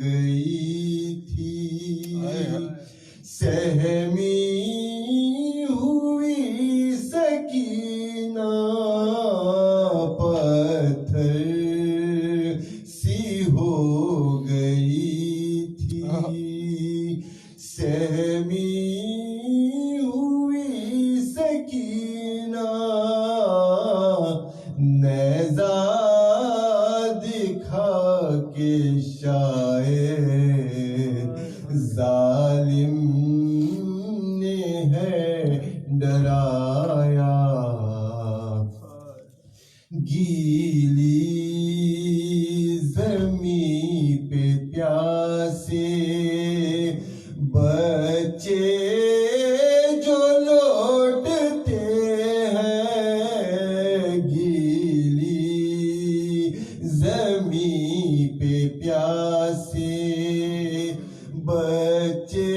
گئی تھی سہمی ہوئی سکینہ پتھر سی ہو گئی تھی سہمی ہوئی سکینہ نیزہ دکھا کے شاید ظالم نے ہے ڈرایا گیلی زمین پہ پیاسے بچے جو لوٹتے ہیں گیلی زمین پہ پیاسے بچے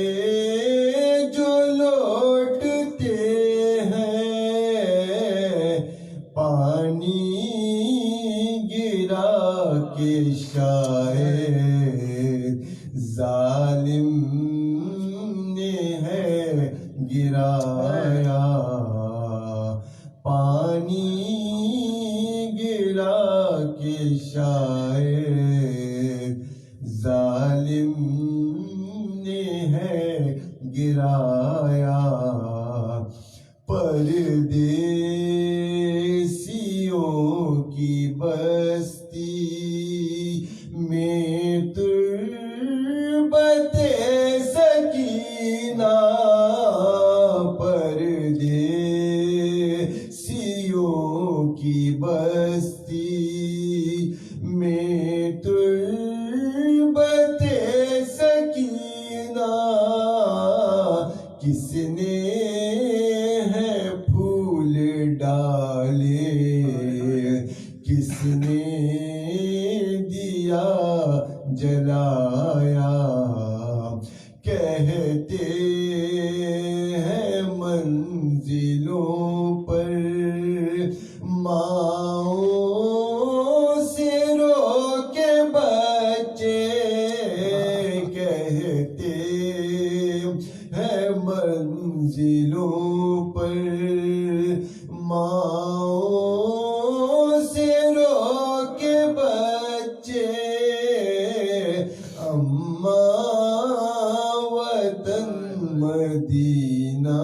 جو لوٹتے ہیں پانی گرا کے شاید ظالم نے ہے گرایا پانی گرا کے شاید ظالم نے ہے گرایا پردیسیوں کی بستی میں تربت سکینہ پردیسیوں کی بستی میں تربت سکینہ کس نے ہے پھول ڈالے کس نے دیا جلایا کہتے ہیں منزلوں پر ماؤں سے رو کے بچے کہتے ہیں منزلوں پر ماؤں سے رو کے بچے اماں وطن مدینہ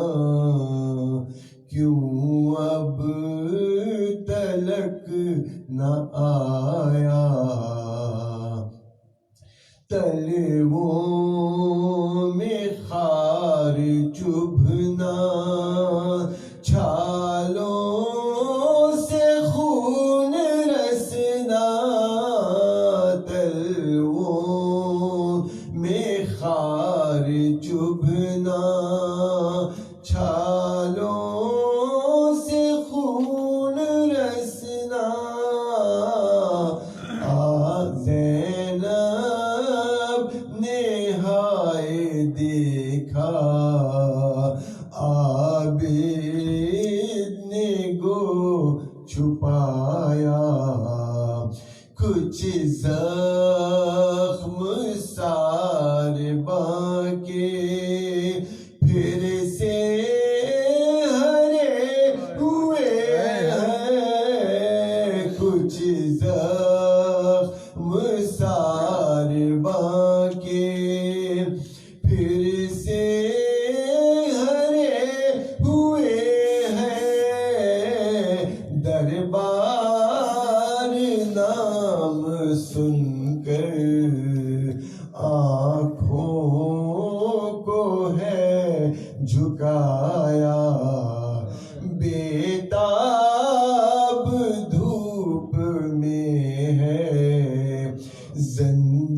کیوں اب تلک نہ آیا تلووں میں خار چبھنا چھالوں سے خون رسنا تلووں میں خار چبھنا چھالوں سے خون رسنا زینب نے ہائے دیکھا عابد نے گو چھپایا کچھ زخم سار باقی پھر سے ہرے ہوئے ہیں کچھ زخم سار باقی پھر سے ہرے ہوئے ہیں دربار نام سن کر آنکھوں کو ہے جھکایا بیتاب دھوپ میں ہے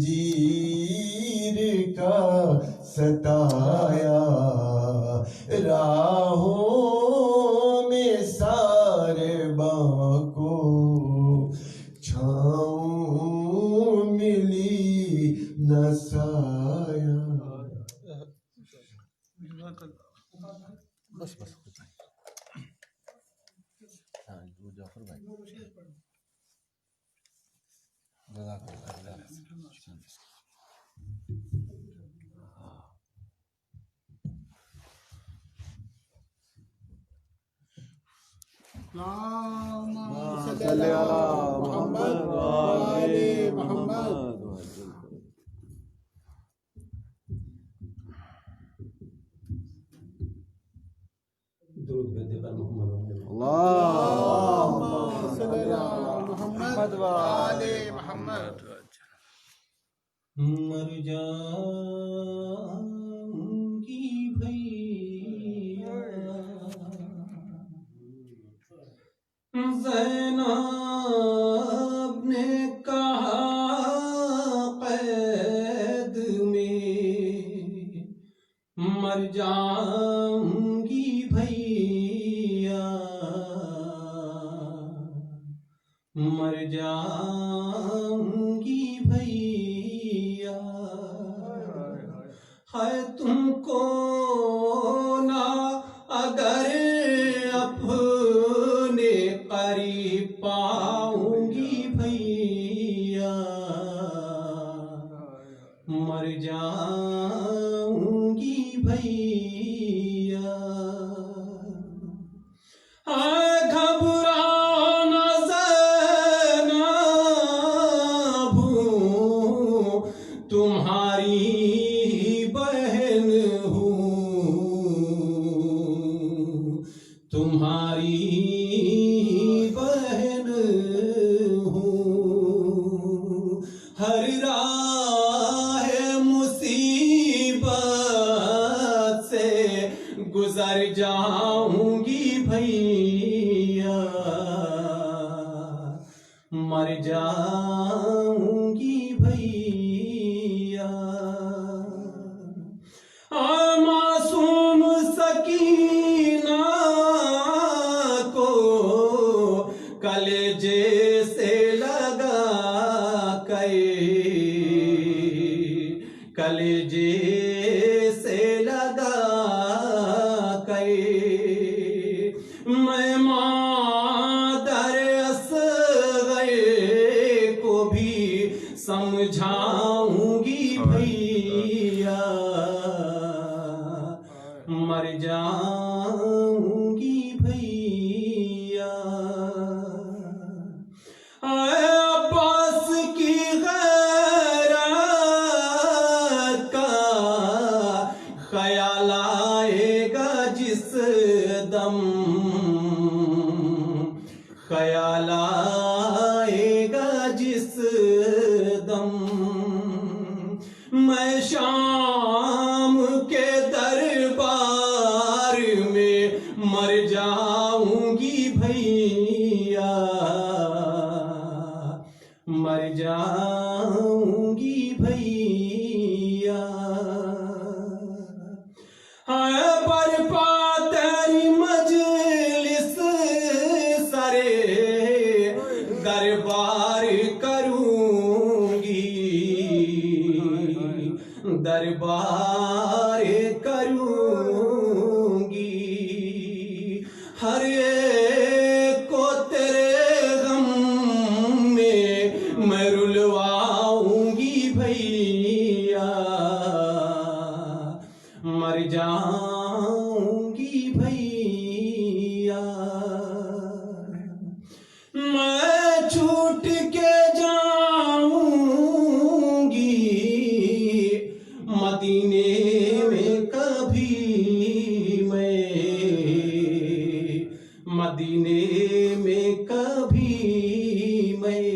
زنجیر کا ستایا راہوں میں سارے کو چھاؤں ملی نہ سایہ بس جعفر بھائی جزاک اللہ اللهم صل على محمد وآل محمد. اللهم صل على محمد وآل محمد. مر جاؤں گی بھیا زینب نے کہا قید میں مر جاؤں گی بھیا مر جاؤں گی بھیا ہے تم کو نہ اگر اپنے قریب پاؤں گی بھیا مر جاؤں گی بھیا گھبراؤ نہ زینب تمہاری بہن ہوں تمہاری بہن ہوں ہر راہ مصیبت سے گزر جاؤں گی بھیا مر جاؤں گی بھیا معصوم سکینہ کو کلیجے سے لگا کلیجے سے لگا میں مادر اصغر کو بھی سمجھاؤں گی بھیا مر جاؤں گی بھیا عباس کی غیرت کا خیال آئے گا جس دم خیال آئے گا جس دم میں شام کے دربار میں مر جاؤں گی بھیا مر جاؤں گی بھیا برپا تیری مجلس سرے دربار کروں گی دربار کروں گی ہر ایک کو تیرے غم میں رلواؤں گی بھیا مر جاؤں گی بھیا میں چھوٹ کے جاؤں گی مدینے میں کبھی میں مدینے میں کبھی میں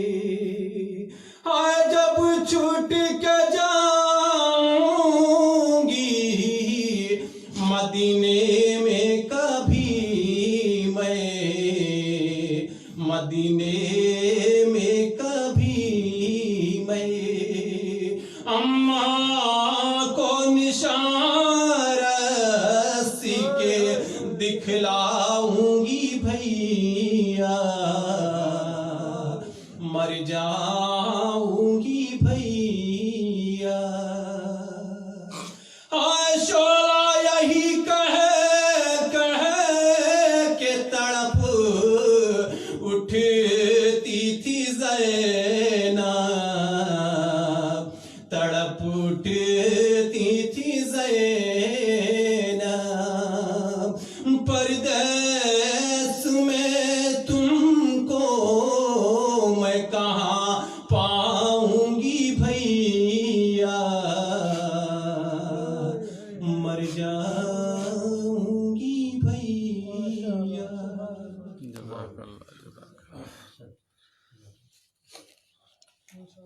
محمد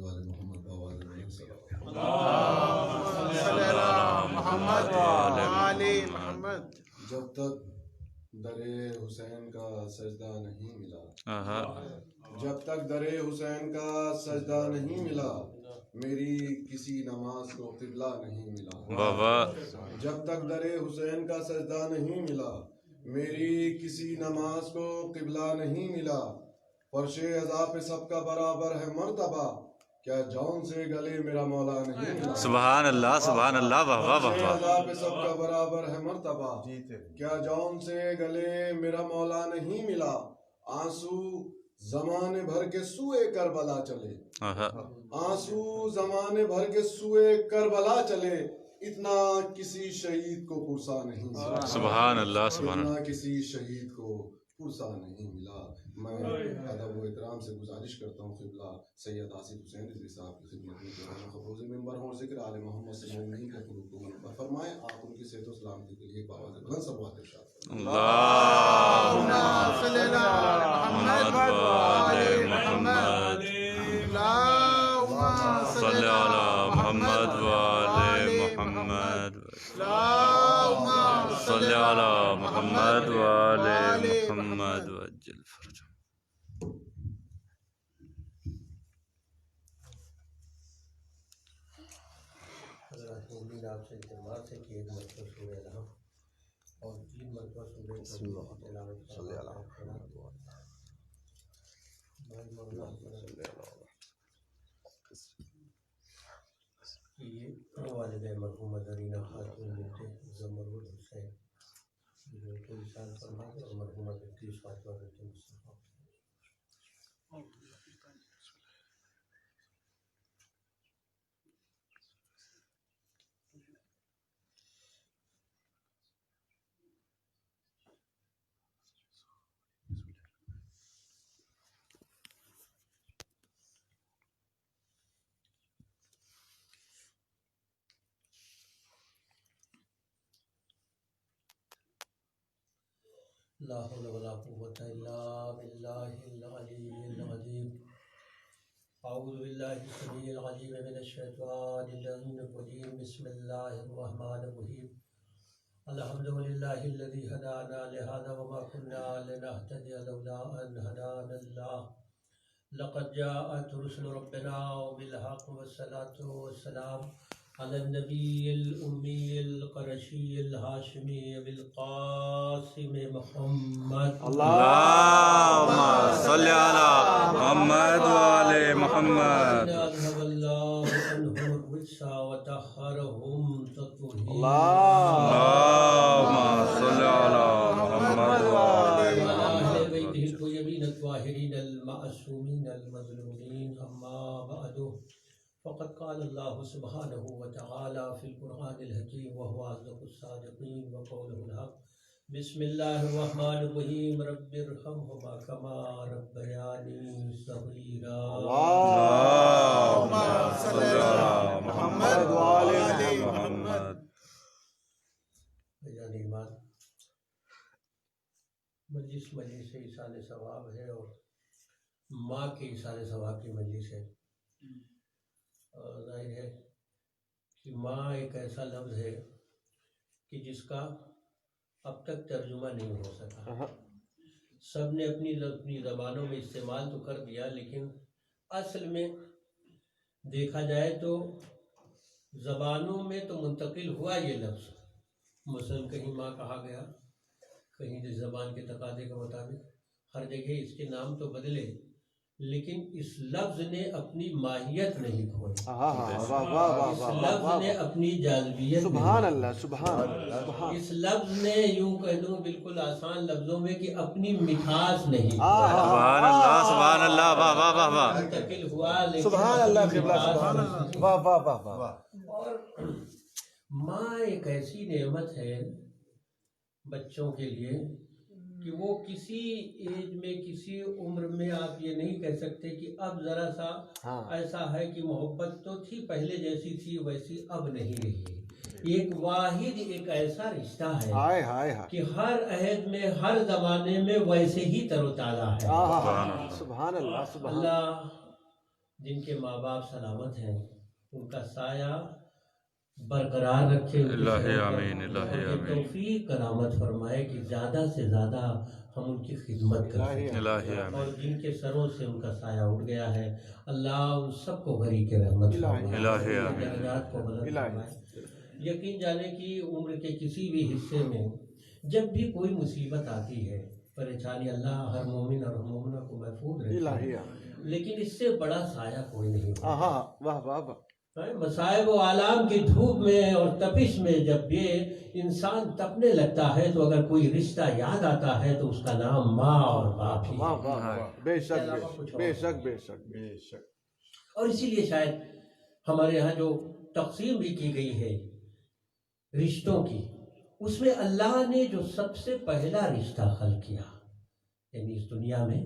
والے محمد باوال محمد والے محمد. جب تک در حسین کا سجدہ نہیں ملا، جب تک در حسین کا سجدہ نہیں ملا، میری کسی نماز کو قبلہ نہیں ملا. جب تک در حسین کا سجدہ نہیں ملا، میری کسی نماز کو قبلہ نہیں ملا. فرش عزا پہ سب کا برابر ہے مرتبہ، کیا جون سے گلے میرا مولا نہیں ملا. سبحان اللہ سبحان اللہ، واہ واہ واہ فرش واہ. عزا پہ سب کا برابر ہے مرتبہ، کیا جون سے گلے میرا مولا نہیں ملا. آنسو زمانے بھر کے سوئے کربلا چلے، آنسو زمانے بھر کے سوئے کربلا چلے، اتنا کسی شہید کو پرسا نہیں ملا. سبحان اللہ سبحان اللہ. اتنا کسی شہید کو پرسا نہیں ملا. میں ادب و احترام سے گزارش کرتا ہوں قبلہ سید آصف حسین رضوی صاحب کی خدمت میں کہ خبروز ممبر ہوں، ذکر آل محمد سے نہیں کہ فرمائیں. آپ ان کی صحت و سلامتی کے لیے بآواز بلند صلوات ارشاد فرمائیں. اللہم صلی اللہ محمد والے محمد. صلی علی محمد والے محمد. صلی علی محمد والے محمد وجل فرجہ. امید آپ سے اعتماد ہے کہ ایک مرتبہ سورہ الحم اور 3 مرتبہ سورہ تلاوت صلی اللہ یہ والدہ مرحومہ زرینہ خاتون بنت زمرود حسین جو کہ وصال فرما ہے، اور مرحومہ بلقیس فاطمہ بنت مصطفیٰ. لا حول ولا قوة إلا بالله العلي العظيم. أعوذ بالله السميع العليم من الشيطان اللعين الرجيم. بسم الله الرحمن الرحيم. الحمد لله الذي هدانا لهذا وما كنا لنهتدي لولا أن هدانا الله. لقد جاءت رسل ربنا بالحق والصلاة والسلام على النبي الأمي القرشي الهاشمي بالقاسم محمد. اللہم صلی علی محمد والے محمد. أذهب الله عنهم الرجس وطهرهم تطهيرا. اللہم صلی علی محمد والے وأهل بيته الطيبين الطاهرين المعصومين المظلومين. أما بعد، فقد قال الله سبحانه وتعالى في القرآن الحكيم وهو أصدق الصادقين وقوله الحق. بسم الله الرحمن الرحيم. رب ارحمهما كما ربياني صغيرا. اللهم صل على محمد والے محمد. میرا ایمان مجلس ایصال ثواب ہے اور ماں کے ایصال ثواب کی مجلس ہے. ظاہر ہے کہ ماں ایک ایسا لفظ ہے کہ جس کا اب تک ترجمہ نہیں ہو سکا. سب نے اپنی زبانوں میں استعمال تو کر دیا، لیکن اصل میں دیکھا جائے تو زبانوں میں تو منتقل ہوا یہ لفظ. مثلاً کہیں ماں کہا گیا، کہیں جس زبان کے تقاضے کے مطابق، ہر جگہ اس کے نام تو بدلے، لیکن اس لفظ نے اپنی ماہیت نہیں کھوئی. اس لفظ نے اپنی جاذبیت سبحان اللہ سبحان اللہ. اس لفظ نے یوں کہہ دوں بالکل آسان لفظوں میں کہ اپنی مٹھاس نہیں سبحان اللہ سبحان اللہ، واہ واہ واہ واہ. منتقل ہوا، لیکن سبحان اللہ اپنی قبلہ مٹھاس سبحان نہیں. اللہ. واہ واہ واہ واہ. اور ماں ایک ایسی نعمت ہے بچوں کے لیے کہ وہ کسی ایج میں کسی عمر میں آپ یہ نہیں کہہ سکتے کہ اب ذرا سا ایسا ہے کہ محبت تو تھی پہلے جیسی تھی ویسی اب نہیں رہی. ایک واحد ایک ایسا رشتہ ہے ہائے ہائے ہائے کہ ہر عہد میں ہر زمانے میں ویسے ہی تر و تازہ ہے. سبحان اللہ سبحان اللہ جن کے ماں باپ سلامت ہیں ان کا سایہ برقرار رکھے، الہی آمین، الہی ان آمین. کی توفیق کرامت فرمائے کہ زیادہ سے زیادہ ہم ان کی خدمت کریں. الہی آمین. اور جن کے سروں سے ان کا سایہ اٹھ گیا ہے اللہ ان سب کو غریق کے رحمت فرمائے، الہی آمین. درجات کو بلند الہی. فرمائے. یقین جانے کی عمر کے کسی بھی حصے میں جب بھی کوئی مصیبت آتی ہے، پریشانی، اللہ ہر مومن اور مومنہ کو محفوظ رکھے، الہی لیکن اس سے بڑا سایہ کوئی نہیں ہوتا. واہ واہ واہ. مصائب و آلام کی دھوپ میں اور تپش میں جب یہ انسان تپنے لگتا ہے تو اگر کوئی رشتہ یاد آتا ہے تو اس کا نام ماں اور باپ ہی واہ ہے. واہ واہ. بے شک بے شک بے شک بے شک. اور اسی لیے شاید ہمارے یہاں جو تقسیم بھی کی گئی ہے رشتوں کی، اس میں اللہ نے جو سب سے پہلا رشتہ خلق کیا، یعنی اس دنیا میں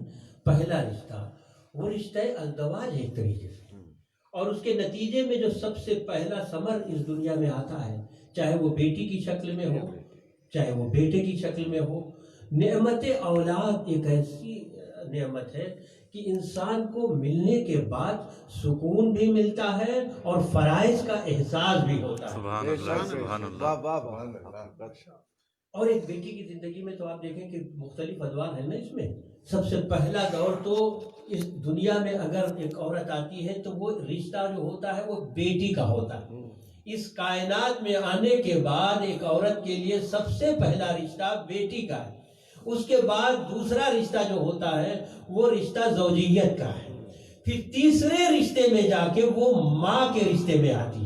پہلا رشتہ، وہ رشتہ ازدواج ایک طریقے سے. اور اس کے نتیجے میں جو سب سے پہلا ثمر اس دنیا میں آتا ہے، چاہے وہ بیٹی کی شکل میں ہو چاہے وہ بیٹے کی شکل میں ہو. نعمت اولاد ایک ایسی نعمت ہے کہ انسان کو ملنے کے بعد سکون بھی ملتا ہے اور فرائض کا احساس بھی ہوتا ہے. سبحان اللہ، سبحان اللہ. واہ واہ واہ. اور ایک بیٹی کی زندگی میں تو آپ دیکھیں کہ مختلف ادوار ہیں نا. اس میں سب سے پہلا دور تو اس دنیا میں اگر ایک عورت آتی ہے تو وہ رشتہ جو ہوتا ہے وہ بیٹی کا ہوتا ہے. اس کائنات میں آنے کے بعد ایک عورت کے لیے سب سے پہلا رشتہ بیٹی کا ہے. اس کے بعد دوسرا رشتہ جو ہوتا ہے وہ رشتہ زوجیت کا ہے. پھر تیسرے رشتے میں جا کے وہ ماں کے رشتے میں آتی ہے.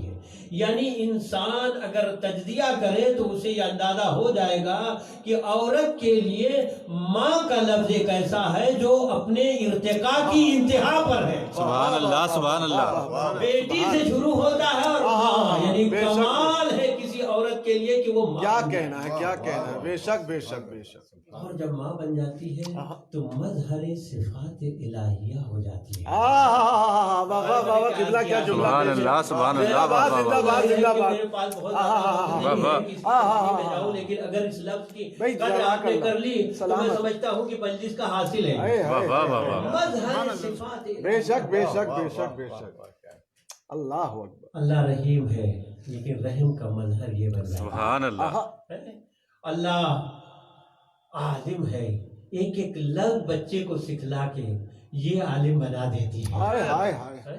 یعنی انسان اگر تجزیہ کرے تو اسے یہ اندازہ ہو جائے گا کہ عورت کے لیے ماں کا لفظ ایک ایسا ہے جو اپنے ارتقاء کی انتہا پر ہے. سبحان اللہ، سبحان اللہ. بیٹی سے شروع ہوتا ہے اور ماں، یعنی بے شک. کمال ہے کسی عورت کے لیے کہ وہ ماں کیا بن کہنا ہے کیا کہنا ہے. بے شک بے شک بے شک. اور جب ماں بن جاتی ہے تو مظہر صفات الہیہ ہو جاتی ہے. واہ واہ واہ. قبلہ کیا جملہ. سبحان اللہ، سبحان اللہ. واہ واہ واہ. میرے پاس بہت زیادہ لیکن اگر اس لفظ کی قدر آپ نے کر لی تو میں سمجھتا ہوں کہ مجلس کا حاصل ہے. واہ واہ واہ واہ. مظہر صفات بے شک بے شک بے شک بے شک. اللہ اکبر. اللہ رحیم ہے لیکن رحم کا مظہر یہ بن جاتا سبحان اللہ. ہے. اللہ عالم ہے، ایک ایک لفظ بچے کو سکھلا کے یہ عالم بنا دیتی ہے. ہائے ہائے ہائے.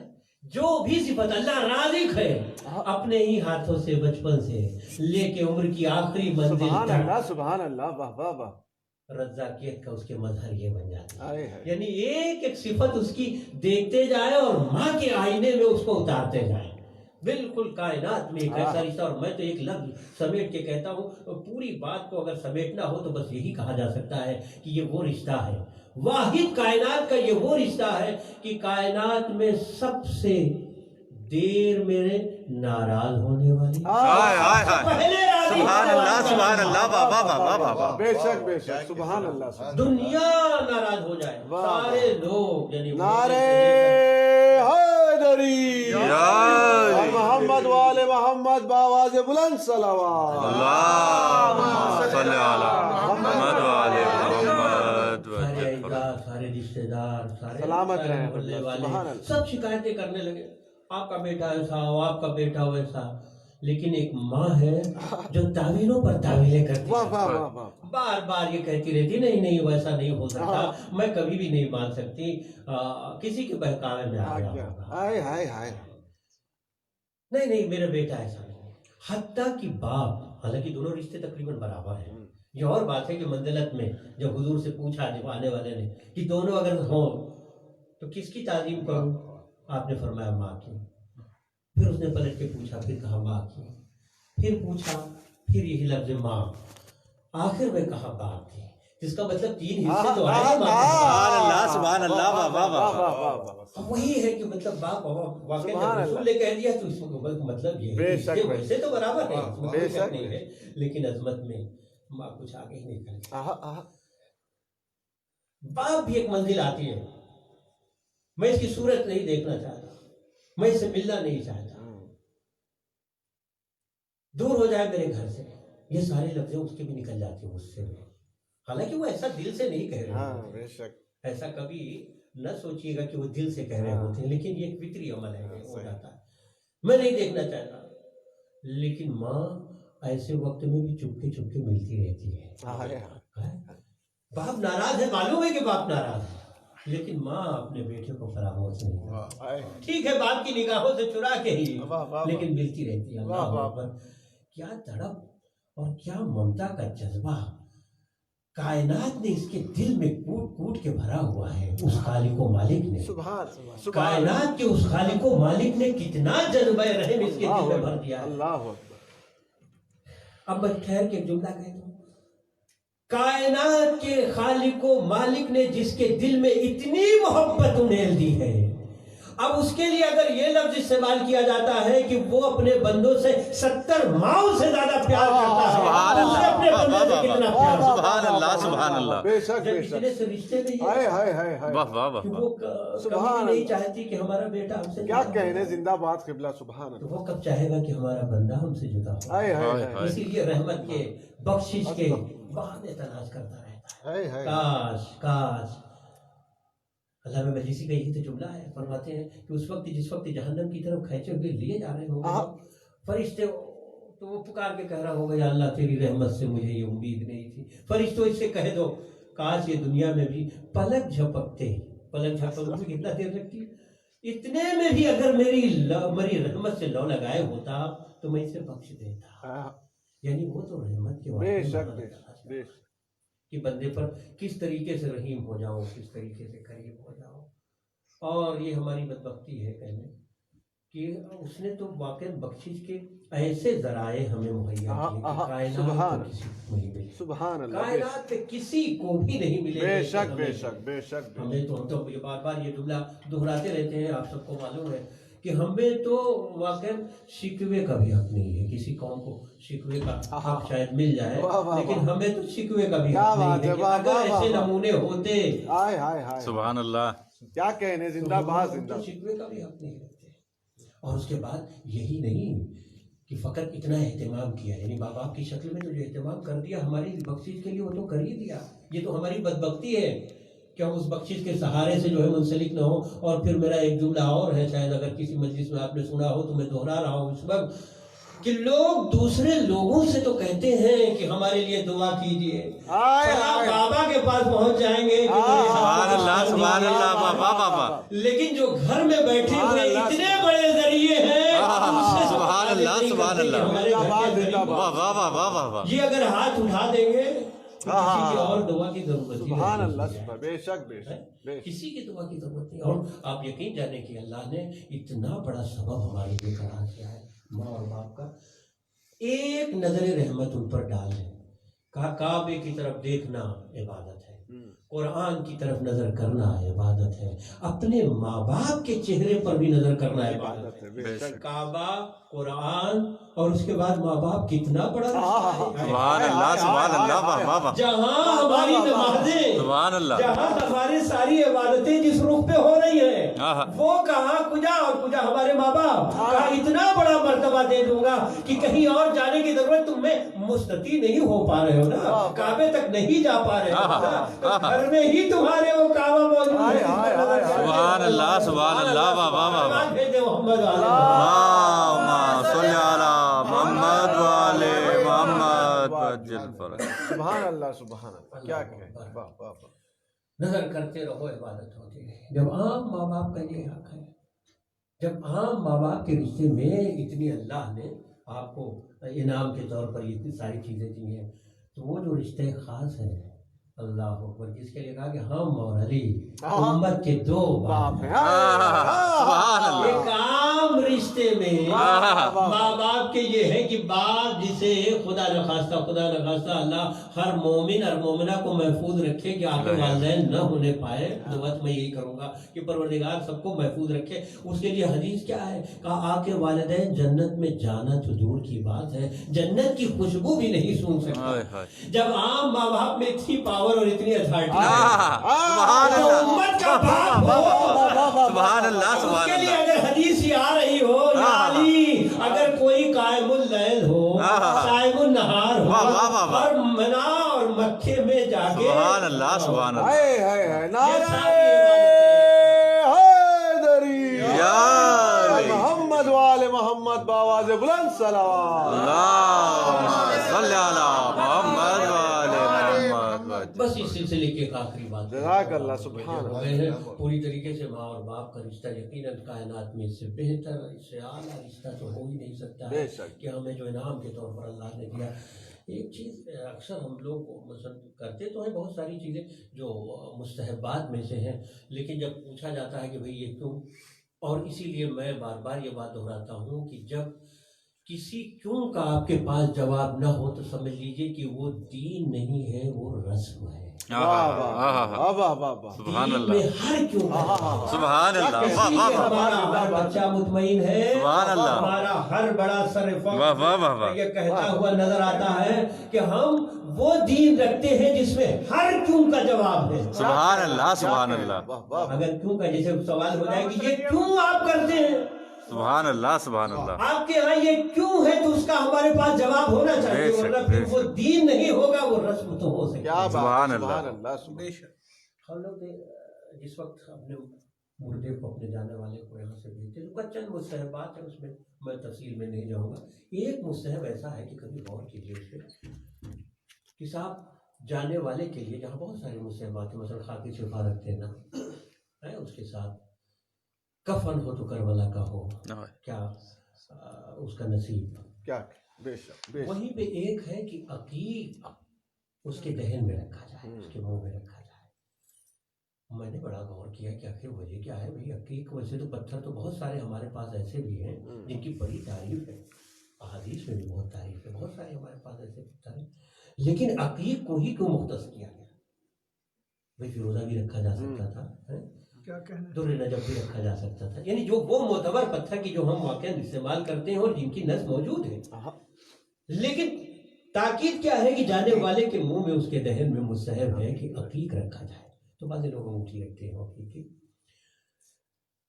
جو بھی صفت اللہ رازق ہے اپنے ہی ہاتھوں سے بچپن سے لے کے عمر کی آخری منزل سبحان تک اللہ سبحان اللہ. واہ واہ واہ. رزاقیت کا اس کے مظہر یہ بن جاتا ہے. ہائے ہائے. یعنی ایک ایک صفت اس کی دیکھتے جائے اور ماں کے آئینے میں اس کو اتارتے جائیں. بالکل کائنات میں ایک ایسا رشتہ. اور میں تو ایک لفظ سمیٹ کے کہتا ہوں، پوری بات کو اگر سمیٹنا ہو تو بس یہی کہا جا سکتا ہے کہ یہ وہ رشتہ ہے، واحد کائنات کا یہ وہ رشتہ ہے کہ کائنات میں سب سے دیر میرے ناراض ہونے والی ہائے ہائے ہائے. پہلے راضی سبحان ہونے اللہ، والی سبحان اللہ. واہ واہ واہ واہ واہ. بے شک بے شک. سبحان اللہ. دنیا ناراض ہو جائے، سارے لوگ یعنی نعرے حیدری اور محمد والے محمد باواز بلند صلوات. اللہم صلی علی محمد وآل محمد. سارے اعزاز، سارے رشتے دار، سارے سلامت رہیں. محلے والے سبحان اللہ. سب شکایتیں کرنے لگے، آپ کا بیٹا ایسا ہو، آپ کا بیٹا ویسا. لیکن ایک ماں ہے جو تعویلوں پر تعویلیں کرتی واہ ہے، واہ واہ واہ. بار بار یہ کہتی رہتی نہیں نہیں ویسا نہیں ہو سکتا، میں کبھی بھی نہیں مان سکتی، کسی کے بہکاوے میں آ گیا ہوگا. ہائے ہائے ہائے. نہیں نہیں میرا بیٹا ایسا نہیں. حتیٰ کہ باپ، حالانکہ دونوں رشتے تقریباً برابر ہیں. یہ اور بات ہے کہ منزلت میں جب حضور سے پوچھا جب آنے والے نے کہ دونوں اگر ہوں تو کس کی تعظیم کروں، آپ نے فرمایا ماں کی. پھر اس نے پلٹ کے پوچھا، پھر کہا ماں کی. پھر پوچھا، پھر یہی لفظ ماں. آخر میں کہا باپ کی، جس کا مطلب تین حصے تو آئے. سبحان اللہ، سبحان اللہ. واہ واہ واہ. وہی ہے کہ مطلب باپ واقعی جب رسول نے کہہ دیا تو اس کو مطلب یہ ہے کہ ویسے تو برابر ہے، اس میں کوئی شک نہیں ہے، لیکن عظمت میں ماں کچھ آگے ہی نہیں کرتی. باپ بھی ایک منزل آتی ہے. میں اس کی صورت نہیں دیکھنا چاہتا، میں اس سے ملنا نہیں چاہتا. دور ہو جائے میرے گھر سے، یہ سارے لفظیں اس کے بھی نکل جاتی ہیں اس سے، حالانکہ وہ ایسا دل سے نہیں کہہ رہے ہاں بے شک. ایسا کبھی نہ سوچیے گا کہ وہ دل سے کہہ رہے ہوتے ہیں، لیکن یہ ایک فطری عمل ہے، ہو جاتا ہے. میں نہیں دیکھنا چاہتا، لیکن ماں ایسے وقت میں بھی چپکے چپکے ملتی رہتی ہے. باپ ناراض ہے، معلوم ہے کہ باپ ناراض ہے، لیکن ماں اپنے بیٹے کو فراموش نہیں کرتی. ٹھیک ہے باپ کی نگاہوں سے چرا کے ہی، لیکن ملتی رہتی ہے. اللہ اکبر. کیا تڑپ اور کیا ممتا کا جذبہ کائنات نے اس کے دل میں کوٹ کوٹ کے بھرا ہوا ہے. اس خالق و مالک نے، کائنات کے اس خالق و مالک نے کتنا جذبہ رحم اس کے دل میں بھر دیا ہے. اب میں ٹھہر کے جملہ کہہ دوں، کائنات کے خالق و مالک نے جس کے دل میں اتنی محبت انھیل دی ہے، اب اس کے لیے اگر یہ لفظ استعمال کیا جاتا ہے کہ وہ اپنے بندوں سے 70 ماؤں سے زیادہ پیار کرتا ہے، اسے اپنے بندوں سے کتنا پیار کرتا ہے. سبحان اللہ سبحان اللہ. بے شک جب بے شک. اتنے سے رشتے میں ہائے یہ ہائے ہائے ہائے. واہ واہ واہ. کہ وہ کبھی نہیں چاہتی کہ ہمارا بیٹا ہم سے کیا جدا ہو. کہنے، زندہ باد قبلہ. سبحان تو اللہ. وہ کب چاہے گا کہ ہمارا بندہ ہم سے جدا ہو. ہائے ہائے ہائے اسی لیے رحمت کے، بخشش کے بہانے تلاش کرتا رہتا ہے. ہائے ہائے. کاش کاش. اللہ میں مجلسی کا یہی تو جملہ ہے، فرماتے ہیں کہ اس وقت جس وقت جہنم کی طرف کھینچے ہوئے لیے جا رہے ہوں گے فرشتے، تو وہ پکار کے کہہ رہا ہوگا یا اللہ تیری رحمت سے مجھے یہ امید نہیں تھی. فرشتوں اس سے کہہ دو کاش یہ دنیا میں بھی پلک جھپکتے، پلک جھپکتے کتنا دیر لگتی ہے، اتنے میں بھی اگر میری رحمت سے لو لگائے ہوتا تو میں اسے بخش دیتا. یعنی وہ تو رحمت کے بے واقعے شک بے شک بے شک. کہ بندے پر کس طریقے سے رحیم ہو جاؤ، کس طریقے سے قریب ہو جاؤ. اور یہ ہماری بدبختی ہے کہنے کہ اس نے تو واقعی بخشش کے ایسے ذرائع ہمیں مہیا کیے کہ کائنات کو کسی کو نہیں ملے. سبحان اللہ. کائنات پہ کسی کو بھی نہیں ملے. بے شک بے شک بے شک. ہمیں تو یہ بار بار یہ جملہ دہراتے رہتے ہیں، آپ سب کو معلوم ہے کہ ہمیں تو واقعی شکوے کا بھی حق نہیں ہے. کسی قوم کو شکوے کا حق شاید مل جائے، لیکن ہمیں تو شکوے کا بھی حق نہیں ہے. اگر ایسے نمونے ہوتے، ہائے ہائے ہائے. سبحان اللہ. کیا کہنے، زندہ باد زندہ. تو شکوے کا بھی حق نہیں رہتے. اور اس کے بعد یہی نہیں کہ فقط اتنا اہتمام کیا، یعنی ماں باپ کی شکل میں تو جو اہتمام کر دیا ہماری بخشش کے لیے وہ تو کر ہی دیا. یہ تو ہماری بدبختی ہے کہ ہم اس بخشش کے سہارے سے جو ہے منسلک نہ ہو. اور پھر میرا ایک جملہ اور ہے، شاید اگر کسی مجلس میں آپ نے سنا ہو تو میں دہرا رہا ہوں اس وقت، کہ لوگ دوسرے لوگوں سے تو کہتے ہیں کہ ہمارے لیے دعا کیجیے، بابا کے پاس پہنچ جائیں گے سبحان اللہ سبحان اللہ. واہ واہ واہ. لیکن جو گھر میں بیٹھے ہوئے اتنے بڑے ذریعے ہیں، سبحان اللہ سبحان اللہ. واہ واہ واہ واہ واہ. یہ اگر ہاتھ اٹھا دیں گے کسی کی اور دعا کی ضرورت نہیں. سبحان اللہ. بے شک بے شک. کسی کی دعا کی ضرورت نہیں. اور آپ یقین جانیں کہ اللہ نے اتنا بڑا سبب ہمارے لیے قرار کیا ہے. ماں اور باپ کا ایک نظر رحمت ان پر ڈال ہے. کہا کعبے کی طرف دیکھنا عبادت ہے، قرآن کی طرف نظر کرنا عبادت ہے، اپنے ماں باپ کے چہرے پر بھی نظر کرنا عبادت ہے. کعبہ، قرآن اور اس کے بعد ماں باپ، کتنا بڑا سبحان اللہ سبحان اللہ. واہ واہ واہ. جہاں ہماری نمازیں، سبحان اللہ. جہاں ہماری ساری عبادتیں جس رخ پہ ہو رہی ہیں، وہ کہاں کجا اور کجا ہمارے ماں باپ. کہا اتنا بڑا مرتبہ دے دوں گا کہ کہیں اور جانے کی ضرورت تم میں مستطیع نہیں ہو پا رہے ہو نا، کعبے تک نہیں جا پا رہے ہو، گھر میں ہی تمہارے وہ کعبہ موجود ہے. سبحان اللہ سبحان اللہ. واہ واہ واہ واہ. بھیجے محمد اللہم صلی علی محمد وعلی محمد وجل فرج. سبحان اللہ سبحان اللہ. کیا کہیں. واہ واہ واہ. نظر کرتے رہو، عبادت ہوتی ہے. جب عام ماں باپ کا یہ حق ہے، جب عام ماں باپ کے رشتے میں اتنی اللہ نے آپ کو انعام کے طور پر اتنی ساری چیزیں دی ہیں، تو وہ جو رشتے خاص ہیں، اللہ اکبر، جس کے لیے کہا کہ ہم اور علی امت کے دو باپ ہیں. ایک عام رشتے میں ماں باپ کے یہ ہے کہ باپ جسے خدا نخواستہ اللہ ہر مومن اور مومنہ کو محفوظ رکھے کہ آگے والدین نہ ہونے پائے. دعا میں یہی کروں گا کہ پروردگار سب کو محفوظ رکھے. اس کے لیے حدیث کیا ہے؟ کہا آ کے والدین جنت میں جانا تو دور کی بات ہے، جنت کی خوشبو بھی نہیں سون سکتا. جب عام ماں باپ میں اتنی پاور اور اتنی اتھارٹی امت کا باپ ہو، سبحان اللہ اس کے لیے اگر حدیث آ رہی ہو یا علی، اگر کوئی قائم اللیل ہو واہ واہ واہ اور منا اور مکے میں جا کے سبحان اللہ سبحان اللہ ہائے ہائے ہائے یہ نعرہ ساری عبادتیں حیدری یا محمد وآل محمد بآواز بلند صلوات اللہم صلی علی محمد وآل محمد بس اس سلسلے کی ایک آخری بات جزاک اللہ سبحان اللہ میں نے پوری طریقے سے ماں اور باپ کا رشتہ یقیناً کائنات میں اس سے بہتر اس سے اعلیٰ رشتہ تو ہو ہی نہیں سکتا ہے بے شک کہ ہمیں جو انعام کے طور پر اللہ نے دیا. ایک چیز اکثر ہم لوگ کرتے تو ہیں بہت ساری چیزیں جو مستحبات میں سے ہیں، لیکن جب پوچھا جاتا ہے کہ بھئی یہ کیوں، اور اسی لیے میں بار بار یہ بات دہراتا ہوں کہ جب کسی کیوں کا آپ کے پاس جواب نہ ہو تو سمجھ لیجئے کہ وہ دین نہیں ہے، وہ رسم ہے. واہ واہ واہ واہ واہ واہ سبحان دین میں اللہ ہر کیوں ہے. سبحان اللہ واہ اسی واہ لیے واہ ہمارا ہر بچہ مطمئن ہے، سبحان اللہ. ہمارا ہر بڑا سر واہ واہ واہ واہ یہ کہتا ہوا نظر آتا ہے کہ ہم وہ دین رکھتے ہیں جس میں ہر کیوں کا جواب ہے. سبحان اللہ سبحان اللہ واہ واہ اگر کیوں کا جیسے سوال ہو جائے کہ یہ کیوں آپ کرتے ہیں، سبحان اللہ سبحان اللہ آپ کے ہاں یہ کیوں ہے، تو اس کا ہمارے پاس جواب ہونا چاہیے، بے شک، ورنہ بے پھر وہ دین نہیں ہوگا، وہ رسم تو ہو سکتی کیا ہے. بات سبحان ہے، اللہ. سبحان اللہ بے شک ہم لوگ جس وقت اپنے مردے کو اپنے جانے والے کو یہاں سے بھیجتے تو چند مستحبات ہیں، اس میں میں تفصیل میں نہیں جاؤں گا. ایک مستحب ایسا ہے کہ کبھی غور کیجیے اس پہ کہ صاحب جانے والے کے لیے جہاں بہت ساری مستحبات ہیں، مثلا خاکی شفا رکھتے نا ہے، اس کے ساتھ کفن ہو تو کربلا کا ہو، کیا اس کا نصیب. کیا بے شک بے شک وہیں پہ ایک ہے کہ عقیق اس کے دہن میں رکھا جائے، اس کے منہ میں رکھا جائے. میں نے بڑا غور کیا کہ آخر وجہ کیا ہے. بھئی عقیق ویسے تو پتھر تو بہت سارے ہمارے پاس ایسے بھی ہیں جن کی بڑی تعریف ہے، احادیث میں بھی بہت تعریف ہے، بہت سارے ہمارے پاس ایسے پتھر ہیں، لیکن عقیق کو ہی کیوں مختص کیا گیا؟ بھئی فیروزہ بھی رکھا جا سکتا تھا، در نجف بھی رکھا جا سکتا تھا، یعنی جو وہ معتبر پتھر کی جو ہم واقعا استعمال کرتے ہیں اور جن کی نس موجود ہے. لیکن تاکید کیا ہے کہ جانے والے کے منہ میں اس کے دہن میں مستحب ہے کہ عقیق رکھا جائے. تو بعض لوگ انگوٹھی رکھتے ہیں عقیق کی.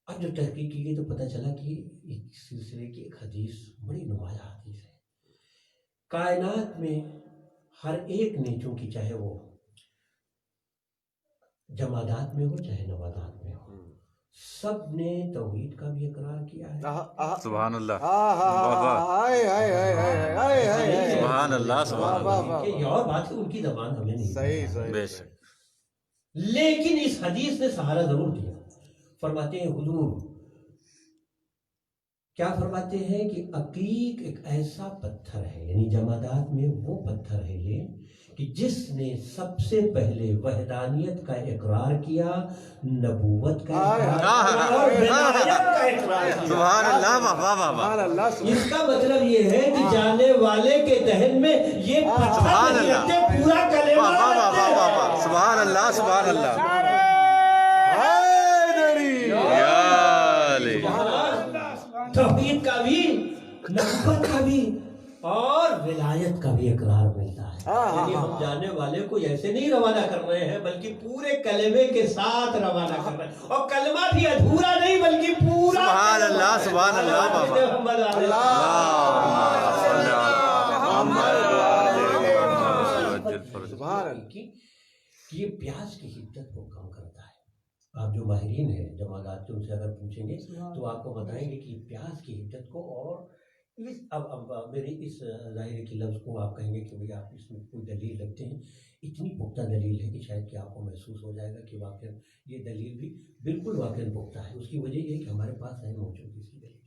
اب جو تحقیق کی گئی تو پتہ چلا کہ اس سلسلے کی ایک حدیث بڑی نمایاں حدیث ہے. کائنات میں ہر ایک نے، چونکہ چاہے وہ جمادات میں ہو چاہے نباتات میں ہو، سب نے توحید کا بھی اقرار کیا ہے. سبحان اللہ ہائے ہائے ہائے ہائے ہائے ہائے سبحان اللہ سبحان اللہ. یہ اور بات ہے، ان کی زبان ہمیں نہیں صحیح پتہ. صحیح بے شک لیکن اس حدیث نے سہارا ضرور دیا. فرماتے ہیں حضور کیا فرماتے ہیں کہ عقیق ایک ایسا پتھر ہے، یعنی جمادات میں وہ پتھر ہے یہ کہ جس نے سب سے پہلے وحدانیت کا اقرار کیا، نبوت کا اقرار اور ولایت کا اقرار کیا. سبحان اللہ واہ واہ واہ سبحان واہ. اللہ اس کا مطلب یہ ہے کہ جانے والے کے دہن میں یہ پتھر نہیں رکھتے، پورا کلمہ واہ واہ واہ واہ واہ رکھتے واہ. سبحان اللہ سبحان اللہ. حیدری یا علی. توحید کا بھی، نبوت کا بھی اور ولایت کا بھی اقرار ملتا ہے. یعنی ہم جانے والے کو ایسے نہیں روانہ کر رہے ہیں بلکہ پورے کلمے کے ساتھ روانہ کر رہے ہیں، اور کلمہ بھی ادھورا نہیں بلکہ پورا. سبحان اللہ سبحان اللہ بابا. سبحان اللہ. کہ یہ پیاس کی حدت کو کم کرتا ہے. آپ جو ماہرین ہیں جمادات کے، ان سے اگر پوچھیں گے تو آپ کو بتائیں گے کہ پیاس کی حدت کو، اور اب میری اس ظاہر کی لفظ کو آپ کہیں گے کہ بھئی آپ اس میں کوئی دلیل رکھتے ہیں، اتنی پختہ دلیل ہے کہ شاید کہ آپ کو محسوس ہو جائے گا کہ واقعا یہ دلیل بھی بالکل واقعا پختہ ہے. اس کی وجہ یہ ہے کہ ہمارے پاس ہے موجود اس کی دلیل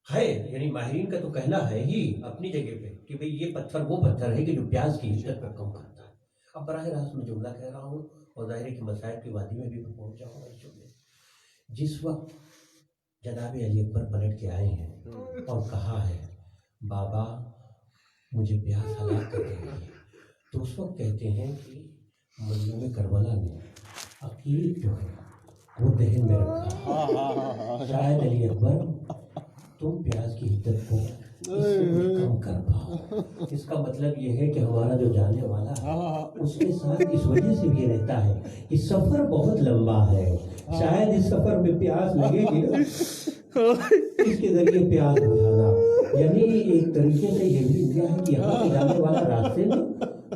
ہے، یعنی ماہرین کا تو کہنا ہے ہی اپنی جگہ پہ کہ بھئی یہ پتھر وہ پتھر ہے کہ جو پیاس کی حدت کو کم کرتا ہے. اب براہ راست میں جملہ کہہ رہا ہوں اور ظاہر کی مسائل کی وادی میں بھی پہنچ جاؤں گا اس جملے. جس وقت جناب علی اکبر پلٹ کے آئے ہیں اور کہا ہے بابا مجھے پیاس ہلاک کر رہی ہے، تو اس وقت کہتے ہیں کہ مظلوم کربلا نے عقیق جو ہے وہ دہن میں رکھا. شاید علی اکبر تم پیاس کی حدت کو اس سے کچھ کم کر پاؤ. اس کا مطلب یہ ہے کہ ہمارا جو جانے والا ہے اس کے ساتھ اس وجہ سے بھی رہتا ہے کہ سفر بہت لمبا ہے، شاید اس سفر میں پیاس لگے گی نا، اس کے ذریعے پیاس بجھانا. یعنی ایک طریقے سے یہ بھی ہوا ہے کہ یہاں سے جانے والا راستے میں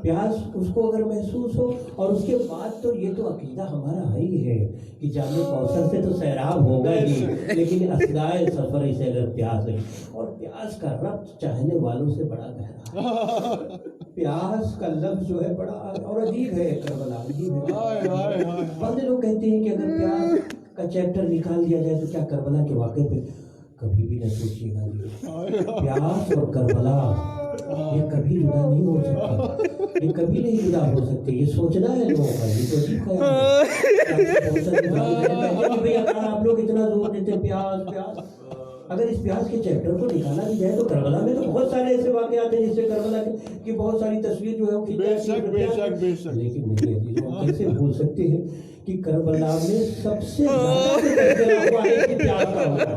پیاس اس کو اگر محسوس ہو، اور اس کے بعد تو یہ تو عقیدہ ہمارا ہے ہی ہے کہ جامع کوثر سے تو سیراب ہوگا ہی، لیکن اثناء سفر سے اگر پیاس ہے، اور پیاس کا ربط چاہنے والوں سے بڑا گہرا ہے۔ پیاس کا لفظ جو ہے بڑا اور عجیب ہے، کربلا عجیب ہے۔ بعض لوگ کہتے ہیں کہ اگر پیاس کا چیپٹر نکال دیا جائے تو کیا کربلا کے واقعے پہ کبھی بھی نہ سوچیے گا۔ پیاس اور کربلا یہ کبھی جدا نہیں ہو سکتے، یہ کبھی نہیں جدا ہو سکتے، یہ سوچنا ہے لوگوں کا، یہ تو عجیب ہے۔ آپ لوگ اتنا زور دیتے ہیں پیاس پیاس، اگر اس پیاس کے چیپٹر کو نکالا بھی جائے تو کربلا میں تو بہت سارے ایسے واقعات ہیں جس سے کربلا کی بہت ساری تصویر جو ہے وہ لیکن نہیں ہے، ہم کیسے بھول سکتے ہیں کہ کربلا میں سب سے زیادہ تذکرہ ہوا ہے کہ پیاس کا ہوگا۔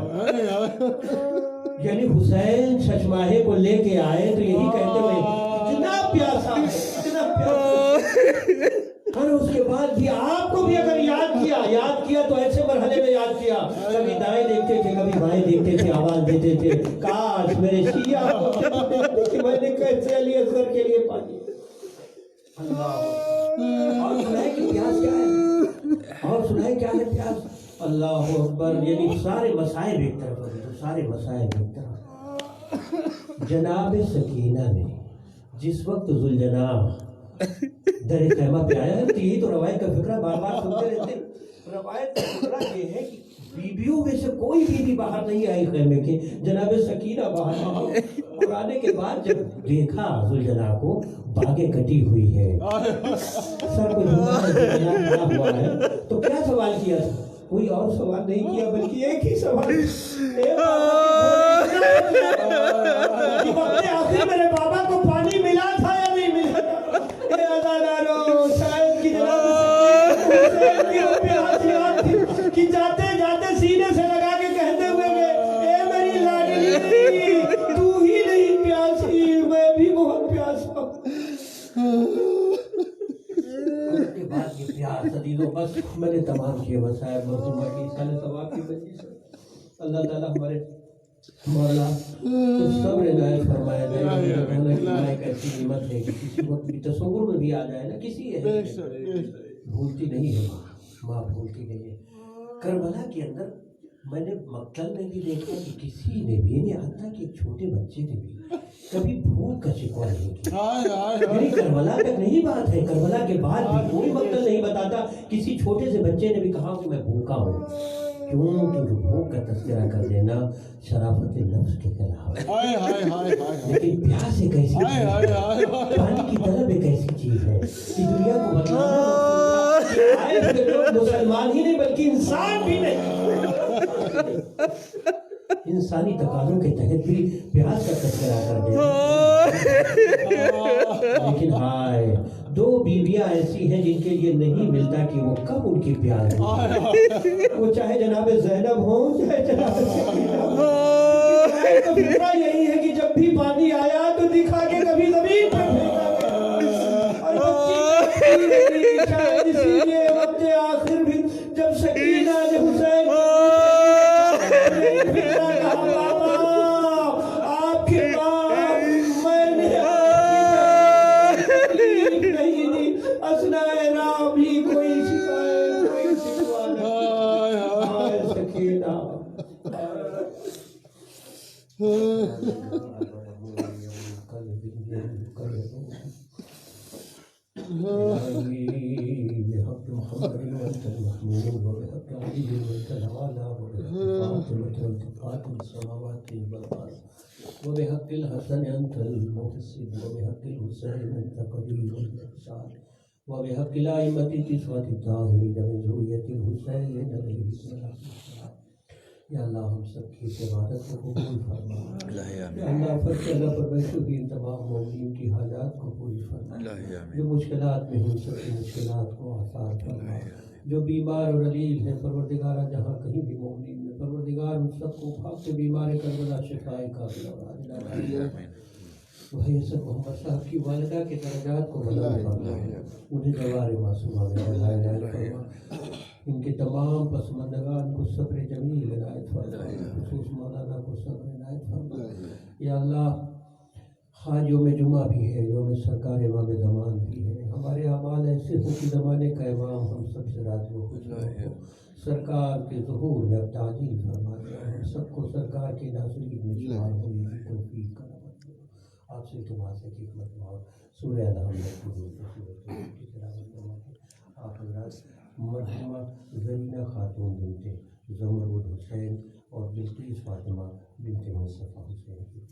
یعنی حسین چشماہے کو لے کے آئے تو یہی کہتے ہوئے اتنا پیاسا ہے، اتنا پیاسا، اور اس کے بعد بھی آپ کو بھی اگر یاد کیا تو ایسے مرحلے میں یاد کیا، کبھی دائیں دیکھتے تھے کبھی بائیں دیکھتے تھے، آواز دیتے تھے کاش میرے شیعہ کہ میں نے کیسے علی اصغر کے لیے پانی۔ اور سنائے کہ پیاس کیا ہے، اور سنائے کیا ہے پیاس۔ اللہ اکبر، یعنی سارے مسائب ایک طرف ہوتے تو سارے مسائب ایک طرف۔ جناب سکینہ نے جس وقت ذوالجناح در خیمہ پہ آیا ہے، تو یہی تو روایت کا فقرہ بار بار سنتے رہتے ہیں۔ روایت کا فقرہ یہ ہے کہ بیویوں میں سے کوئی بیوی باہر نہیں آئی خیمے کے، جناب سکینہ باہر آئی، اور آنے کے بعد جب دیکھا ذوالجناح کو باغیں کٹی ہوئی ہے، سر کو جھکا ہوا ہے، تو کیا سوال کیا تھا؟ کوئی اور سوال نہیں کیا بلکہ ایک ہی سوال، آخر میرے بابا کو پانی ملا تھا یا نہیں ملا تھا؟ شاید کی کہ جاتے جاتے سینے سے لگا کے کہتے ہوئے اے میری لاڈلی تو ہی نہیں پیاسی، میں بھی بہت پیاسا ہوں۔ بعد یہ پیاس عزیزوں، بس میں نے تمام کیے مسائب مرحومہ کی سال ثواب کی وجہ سے اللہ تعالیٰ ہمارے مولا صبر عنایت فرمایا جائے۔ ایک ایسی نعمت ہے کہ کسی وقت بھی تصور میں بھی آ جائے نا، کسی بھولتی نہیں ہے ماں بھولتی نہیں ہے۔ کربلا کے اندر میں نے مقتل میں بھی دیکھا کہ کسی نے بھی، یعنی حتیٰ کہ ایک چھوٹے بچے نے بھی کبھی بھوک کا شکوہ نہیں کیا۔ یعنی کربلا تک نہیں بات ہے، کربلا کے بعد بھی کوئی مقتل نہیں بتاتا کسی چھوٹے سے بچے نے بھی کہا کہ میں بھوکا ہوں۔ کیوں؟ کیونکہ بھوک کا تذکرہ کر دینا شرافت نفس کے خلاف ہے۔ لیکن پیاس ایک ایسی چیز ہے، پانی کی طلب ایک ایسی چیز ہے کہ دنیا کو بتلانا کہ آئے ہوئے لوگ مسلمان ہی نہیں بلکہ انسان بھی نہیں، انسانی تقاضوں کے تحت بھی پیاس کا تذکرہ کر دیں۔ لیکن ہائے، دو بیویاں ایسی ہیں جن کے لیے نہیں ملتا کہ وہ کب ان کی پیاس ہے، وہ چاہے جناب زینب ہوں چاہے جناب سکینہ ہوں۔ تو فکرہ یہی ہے کہ جب بھی پانی آیا تو دکھا کے کبھی زمین پہ پھینکا گیا، اور بچی شاید اسی لیے وقت آخر بھی جب سکینہ نے حسین وبحق الحسن أنت المحسن وبحق الحسين أنت قدير الإحسان وبحق الأئمة التسعة الطاهرين من ذرية الحسين عليه السلام۔ یا اللہ ہم سب کی عبادت کو قبول فرما، یا اللہ فرشتہ پرویشو بھی تمام مومنین کی حاجات کو پوری فرما، جو مشکلات میں ہوں سب کی مشکلات کو آسان فرما، جو بیمار اور علیل ہیں پروردگارہ جہاں کہیں بھی مومنین میں پروردگار ان سب کو بھاگ سے بیمار کربلا شفائے کامل عطا فرما۔ وہی سب محمد صاحب کی والدہ کے درجات کو بلند فرما، انہیں دوار معصومہ میں عنایت فرما، ان کے تمام پسماندگان کو صبر جمیل عنایت فرما، خصوص مولانا کو صبر عنایت فرما۔ یا اللہ خواہ یوم جمعہ بھی ہے، یوم سرکار امام زمان بھی ہے، ہمارے اعمال ایسے ہو کہ زمانے کا امام ہم سب سے راضی ہو خوش ہو، سرکار کے ظہور میں اب تعجیل فرما دیا، ہم سب کو سرکار کے ناظرین میں شمار ہونے کی توفیق کرامت دو۔ آپ سے التماس ہے کہ حکمت اور سورہ الحمد کی تلاوت فرمائیں۔ آپ حضرات مرحومہ زرینہ خاتون بنت زمرود حسین اور بلقیس فاطمہ بنت مصطفیٰ حسین کی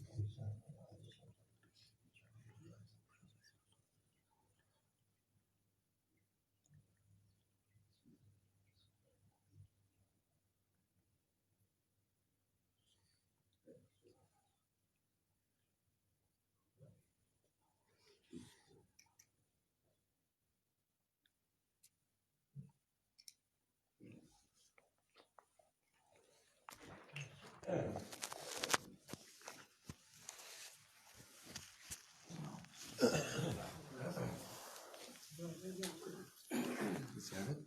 زیادہ